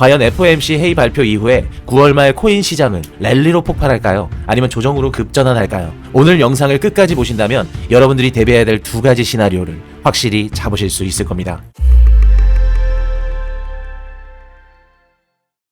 과연 FOMC 회의 발표 이후에 9월 말 코인 시장은 랠리로 폭발할까요? 아니면 조정으로 급전환할까요? 오늘 영상을 끝까지 보신다면 여러분들이 대비해야 될 두 가지 시나리오를 확실히 잡으실 수 있을 겁니다.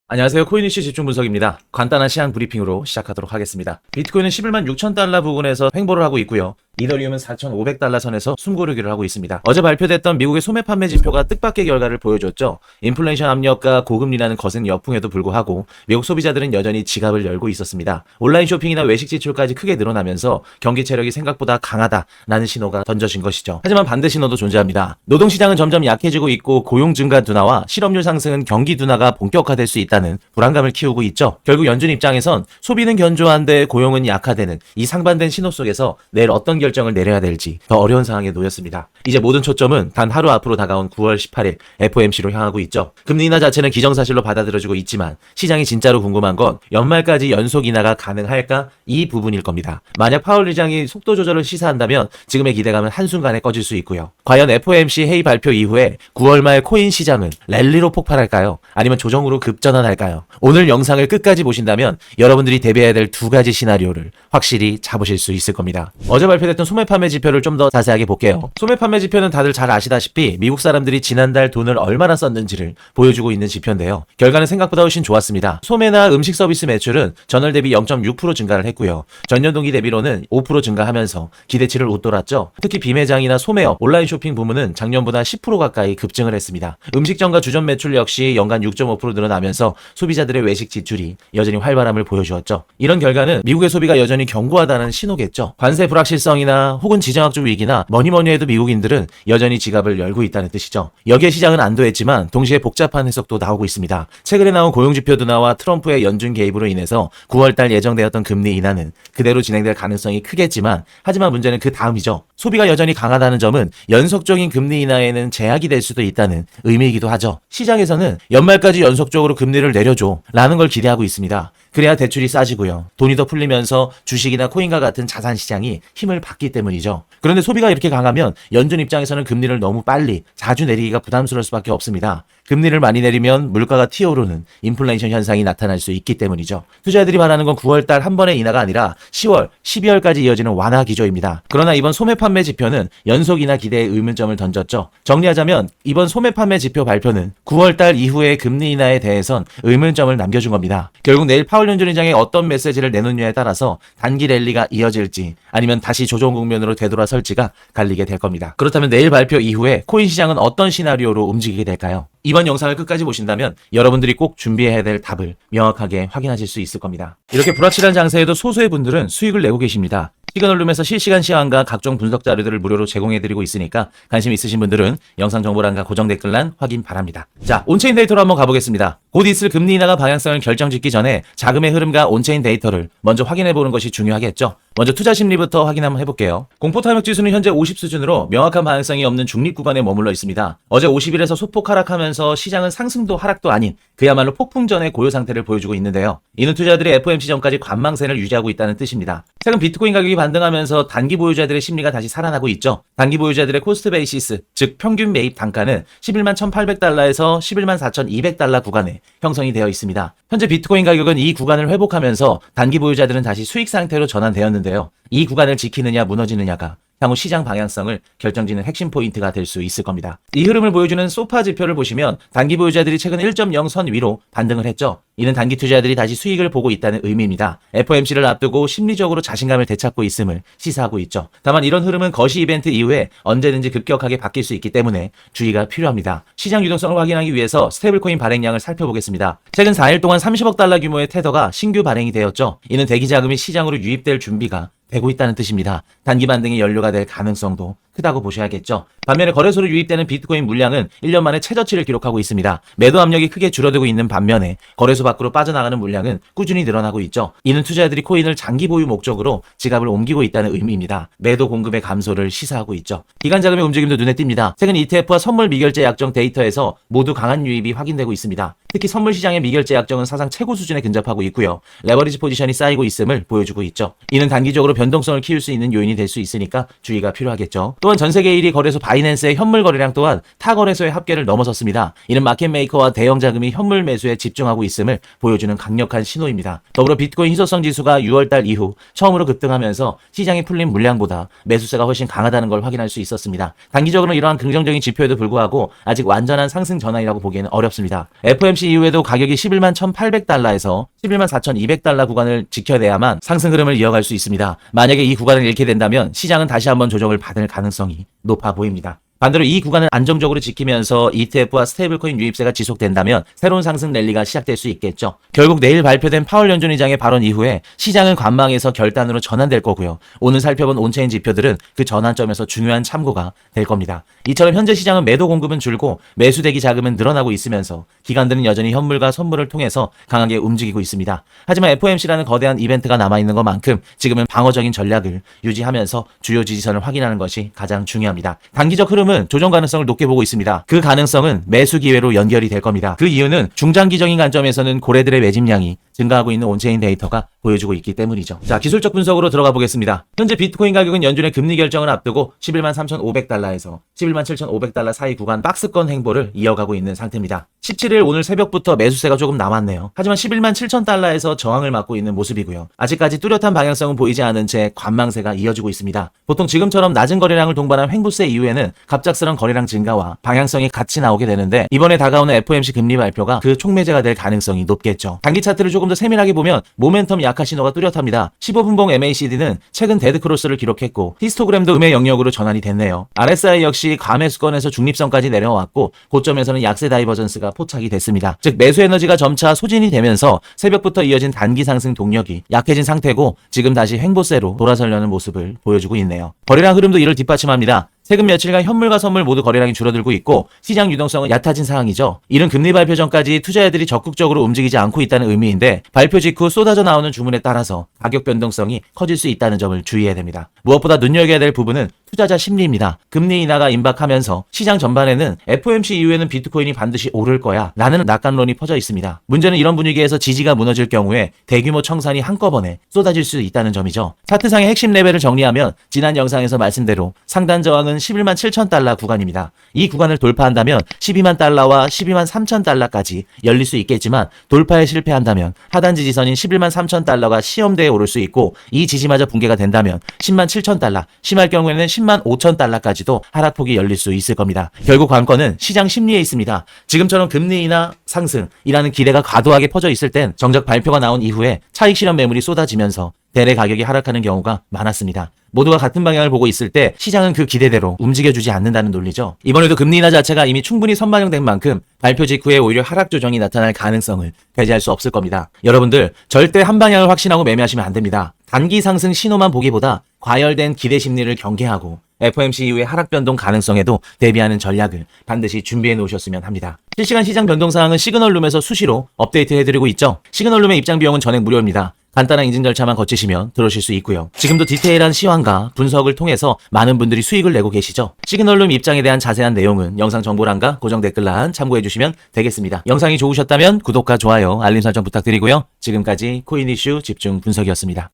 안녕하세요. 코인이슈 집중분석입니다. 간단한 시황 브리핑으로 시작하도록 하겠습니다. 비트코인은 11만 6천 달러 부근에서 횡보를 하고 있고요. 이더리움은 4,500달러 선에서 숨고르기를 하고 있습니다. 어제 발표됐던 미국의 소매 판매 지표가 뜻밖의 결과를 보여줬죠. 인플레이션 압력과 고금리라는 거센 역풍에도 불구하고 미국 소비자들은 여전히 지갑을 열고 있었습니다. 온라인 쇼핑이나 외식 지출까지 크게 늘어나면서 경기 체력이 생각보다 강하다라는 신호가 던져진 것이죠. 하지만 반대 신호도 존재합니다. 노동시장은 점점 약해지고 있고 고용 증가 둔화와 실업률 상승은 경기 둔화가 본격화될 수 있다는 불안감을 키우고 있죠. 결국 연준 입장에선 소비는 견조한데 고용은 약화되는 이 상반된 신호 속에서 내일 어떤 결정을 내려야 될지 더 어려운 상황에 놓였습니다. 이제 모든 초점은 단 하루 앞으로 다가온 9월 18일 FOMC로 향하고 있죠. 금리 인하 자체는 기정사실로 받아들여지고 있지만 시장이 진짜로 궁금한 건 연말까지 연속 인하가 가능할까? 이 부분일 겁니다. 만약 파월 의장이 속도 조절을 시사한다면 지금의 기대감은 한순간에 꺼질 수 있고요. 과연 FOMC 회의 발표 이후에 9월 말 코인 시장은 랠리로 폭발할까요? 아니면 조정으로 급전환할까요? 오늘 영상을 끝까지 보신다면 여러분들이 대비해야 될 두 가지 시나리오를 확실히 잡으실 수 있을 겁니다. 어제 발표됐던 소매 판매 지표를 좀 더 자세하게 볼게요. 소매 판매 지표는 다들 잘 아시다시피 미국 사람들이 지난달 돈을 얼마나 썼는지를 보여주고 있는 지표인데요. 결과는 생각보다 훨씬 좋았습니다. 소매나 음식 서비스 매출은 전월 대비 0.6% 증가를 했고요. 전년 동기 대비로는 5% 증가하면서 기대치를 웃돌았죠. 특히 비매장이나 소매업, 온라인 쇼핑 부문은 작년보다 10% 가까이 급증을 했습니다. 음식점과 주점 매출 역시 연간 6.5% 늘어나면서 소비자들의 외식 지출이 여전히 활발함을 보여주었죠. 이런 결과는 미국의 소비가 여전히 견고하다는 신호겠죠. 관세 불확실성이나 혹은 지정학적 위기나 뭐니 해도 미국인들은 여전히 지갑을 열고 있다는 뜻이죠. 여기에 시장은 안도했지만 동시에 복잡한 해석도 나오고 있습니다. 최근에 나온 고용지표 둔화와 트럼프의 연준 개입으로 인해서 9월달 예정되었던 금리 인하는 그대로 진행될 가능성이 크겠지만 하지만 문제는 그 다음이죠. 소비가 여전히 강하다는 점은 연속적인 금리 인하에는 제약이 될 수도 있다는 의미이기도 하죠. 시장에서는 연말까지 연속적으로 금리를 내려줘 라는 걸 기대하고 있습니다. 그래야 대출이 싸지고요. 돈이 더 풀리면서 주식이나 코인과 같은 자산 시장이 힘을 받기 때문이죠. 그런데 소비가 이렇게 강하면 연준 입장에서는 금리를 너무 빨리 자주 내리기가 부담스러울 수밖에 없습니다. 금리를 많이 내리면 물가가 튀어오르는 인플레이션 현상이 나타날 수 있기 때문이죠. 투자자들이 바라는 건 9월달 한 번의 인하가 아니라 10월, 12월까지 이어지는 완화 기조입니다. 그러나 이번 소매 판매 지표는 연속 인하 기대에 의문점을 던졌죠. 정리하자면 이번 소매 판매 지표 발표는 9월달 이후의 금리 인하에 대해선 의문점을 남겨준 겁니다. 결국 내일 파월 연준 의장이 어떤 메시지를 내놓느냐에 따라서 단기 랠리가 이어질지 아니면 다시 조정 국면으로 되돌아설지가 갈리게 될 겁니다. 그렇다면 내일 발표 이후에 코인 시장은 어떤 시나리오로 움직이게 될까요? 이번 영상을 끝까지 보신다면 여러분들이 꼭 준비해야 될 답을 명확하게 확인하실 수 있을 겁니다. 이렇게 불확실한 장세에도 소수의 분들은 수익을 내고 계십니다. 시그널룸에서 실시간 시황과 각종 분석 자료들을 무료로 제공해드리고 있으니까 관심 있으신 분들은 영상 정보란과 고정 댓글란 확인 바랍니다. 자, 온체인 데이터로 한번 가보겠습니다. 곧 있을 금리 인하가 방향성을 결정짓기 전에 자금의 흐름과 온체인 데이터를 먼저 확인해보는 것이 중요하겠죠. 먼저 투자 심리부터 확인 한번 해볼게요. 공포탐욕 지수는 현재 50 수준으로 명확한 방향성이 없는 중립 구간에 머물러 있습니다. 어제 50일에서 소폭 하락하면서 시장은 상승도 하락도 아닌 그야말로 폭풍 전의 고요 상태를 보여주고 있는데요. 이는 투자자들이 FOMC 전까지 관망세를 유지하고 있다는 뜻입니다. 최근 비트코인 가격이 반등하면서 단기 보유자들의 심리가 다시 살아나고 있죠. 단기 보유자들의 코스트 베이시스, 즉 평균 매입 단가는 11만 1,800달러에서 11만 4,200달러 구간에 형성이 되어 있습니다. 현재 비트코인 가격은 이 구간을 회복하면서 단기 보유자들은 다시 수익 상태로 전환되었는데요. 이 구간을 지키느냐 무너지느냐가 향후 시장 방향성을 결정짓는 핵심 포인트가 될 수 있을 겁니다. 이 흐름을 보여주는 소파 지표를 보시면 단기 보유자들이 최근 1.0 선 위로 반등을 했죠. 이는 단기 투자자들이 다시 수익을 보고 있다는 의미입니다. FOMC를 앞두고 심리적으로 자신감을 되찾고 있음을 시사하고 있죠. 다만 이런 흐름은 거시 이벤트 이후에 언제든지 급격하게 바뀔 수 있기 때문에 주의가 필요합니다. 시장 유동성을 확인하기 위해서 스테이블코인 발행량을 살펴보겠습니다. 최근 4일 동안 30억 달러 규모의 테더가 신규 발행이 되었죠. 이는 대기 자금이 시장으로 유입될 준비가 되고 있다는 뜻입니다. 단기 반등의 연료가 될 가능성도 크다고 보셔야겠죠. 반면에 거래소로 유입되는 비트코인 물량은 1년 만에 최저치를 기록하고 있습니다. 매도 압력이 크게 줄어들고 있는 반면에 거래소 밖으로 빠져나가는 물량은 꾸준히 늘어나고 있죠. 이는 투자자들이 코인을 장기 보유 목적으로 지갑을 옮기고 있다는 의미입니다. 매도 공급의 감소를 시사하고 있죠. 기관 자금의 움직임도 눈에 띕니다. 최근 ETF와 선물 미결제 약정 데이터에서 모두 강한 유입이 확인되고 있습니다. 특히 선물 시장의 미결제 약정은 사상 최고 수준에 근접하고 있고요. 레버리지 포지션이 쌓이고 있음을 보여주고 있죠. 이는 단기적으로 변동성을 키울 수 있는 요인이 될 수 있으니까 주의가 필요하겠죠. 또한 전 세계 1위 거래소 바이낸스의 현물 거래량 또한 타 거래소의 합계를 넘어섰습니다. 이는 마켓메이커와 대형 자금이 현물 매수에 집중하고 있음을 보여주는 강력한 신호입니다. 더불어 비트코인 희소성 지수가 6월달 이후 처음으로 급등하면서 시장이 풀린 물량보다 매수세가 훨씬 강하다는 걸 확인할 수 있었습니다. 단기적으로는 이러한 긍정적인 지표에도 불구하고 아직 완전한 상승 전환이라고 보기에는 어렵습니다. FOMC 이후에도 가격이 11만 1,800달러에서 11만 4,200달러 구간을 지켜내야만 상승 흐름을 이어갈 수 있습니다. 만약에 이 구간을 잃게 된다면 시장은 다시 한번 조정을 받을 가능성이 높아 보입니다. 반대로 이 구간을 안정적으로 지키면서 ETF와 스테이블코인 유입세가 지속된다면 새로운 상승 랠리가 시작될 수 있겠죠. 결국 내일 발표된 파월 연준 의장의 발언 이후에 시장은 관망에서 결단으로 전환될 거고요. 오늘 살펴본 온체인 지표들은 그 전환점에서 중요한 참고가 될 겁니다. 이처럼 현재 시장은 매도 공급은 줄고 매수 대기 자금은 늘어나고 있으면서 기관들은 여전히 현물과 선물을 통해서 강하게 움직이고 있습니다. 하지만 FOMC라는 거대한 이벤트가 남아있는 것만큼 지금은 방어적인 전략을 유지하면서 주요 지지선을 확인하는 것이 가장 중요합니다. 단기적 흐름은 조정 가능성을 높게 보고 있습니다. 그 가능성은 매수 기회로 연결이 될 겁니다. 그 이유는 중장기적인 관점에서는 고래들의 매집량이 증가하고 있는 온체인 데이터가 보여주고 있기 때문이죠. 자, 기술적 분석으로 들어가 보겠습니다. 현재 비트코인 가격은 연준의 금리 결정을 앞두고 11만 3,500달러에서 11만 7,500달러 사이 구간 박스권 행보를 이어가고 있는 상태입니다. 17일 오늘 새벽부터 매수세가 조금 남았네요. 하지만 11만 7,000달러에서 저항을 맞고 있는 모습이고요. 아직까지 뚜렷한 방향성은 보이지 않은 채 관망세가 이어지고 있습니다. 보통 지금처럼 낮은 거래량을 동반한 횡보세 이후에는 갑작스런 거래량 증가와 방향성이 같이 나오게 되는데 이번에 다가오는 FOMC 금리 발표가 그 촉매제가 될 가능성이 높겠죠. 단기 차트를 조금 더 세밀하게 보면 모멘텀 약화 신호가 뚜렷합니다. 15분봉 MACD는 최근 데드크로스를 기록했고 히스토그램도 음의 영역으로 전환이 됐네요. RSI 역시 과매수권에서 중립선까지 내려왔고 고점에서는 약세 다이버전스가 포착이 됐습니다. 즉 매수 에너지가 점차 소진이 되면서 새벽부터 이어진 단기 상승 동력이 약해진 상태고 지금 다시 횡보세로 돌아서려는 모습을 보여주고 있네요. 거래량 흐름도 이를 뒷받침합니다. 최근 며칠간 현물과 선물 모두 거래량이 줄어들고 있고 시장 유동성은 얕아진 상황이죠. 이른 금리 발표 전까지 투자자들이 적극적으로 움직이지 않고 있다는 의미인데 발표 직후 쏟아져 나오는 주문에 따라서 가격 변동성이 커질 수 있다는 점을 주의해야 됩니다. 무엇보다 눈여겨야 될 부분은 투자자 심리입니다. 금리 인하가 임박하면서 시장 전반에는 FOMC 이후에는 비트코인이 반드시 오를 거야 라는 낙관론이 퍼져 있습니다. 문제는 이런 분위기에서 지지가 무너질 경우에 대규모 청산이 한꺼번에 쏟아질 수 있다는 점이죠. 차트상의 핵심 레벨을 정리하면 지난 영상에서 말씀대로 상단 저항은 11만 7천 달러 구간입니다. 이 구간을 돌파한다면 12만 달러와 12만 3천 달러까지 열릴 수 있겠지만 돌파에 실패한다면 하단 지지선인 11만 3천 달러가 시험대에 오를 수 있고 이 지지마저 붕괴가 된다면 10만 7천 달러, 심할 경우에는 10만 5천 달러까지도 하락폭이 열릴 수 있을 겁니다. 결국 관건은 시장 심리에 있습니다. 지금처럼 금리 인하 상승이라는 기대가 과도하게 퍼져 있을 땐 정작 발표가 나온 이후에 차익 실현 매물이 쏟아지면서 대래 가격이 하락하는 경우가 많았습니다. 모두가 같은 방향을 보고 있을 때 시장은 그 기대대로 움직여주지 않는다는 논리죠. 이번에도 금리 인하 자체가 이미 충분히 선반영된 만큼 발표 직후에 오히려 하락 조정이 나타날 가능성을 배제할 수 없을 겁니다. 여러분들 절대 한 방향을 확신하고 매매하시면 안 됩니다. 단기 상승 신호만 보기보다 과열된 기대 심리를 경계하고 FOMC 이후의 하락 변동 가능성에도 대비하는 전략을 반드시 준비해 놓으셨으면 합니다. 실시간 시장 변동 사항은 시그널룸에서 수시로 업데이트해드리고 있죠. 시그널룸의 입장 비용은 전액 무료입니다. 간단한 인증 절차만 거치시면 들어오실 수 있고요. 지금도 디테일한 시황과 분석을 통해서 많은 분들이 수익을 내고 계시죠. 시그널룸 입장에 대한 자세한 내용은 영상 정보란과 고정 댓글란 참고해 주시면 되겠습니다. 영상이 좋으셨다면 구독과 좋아요, 알림 설정 부탁드리고요. 지금까지 코인 이슈 집중 분석이었습니다.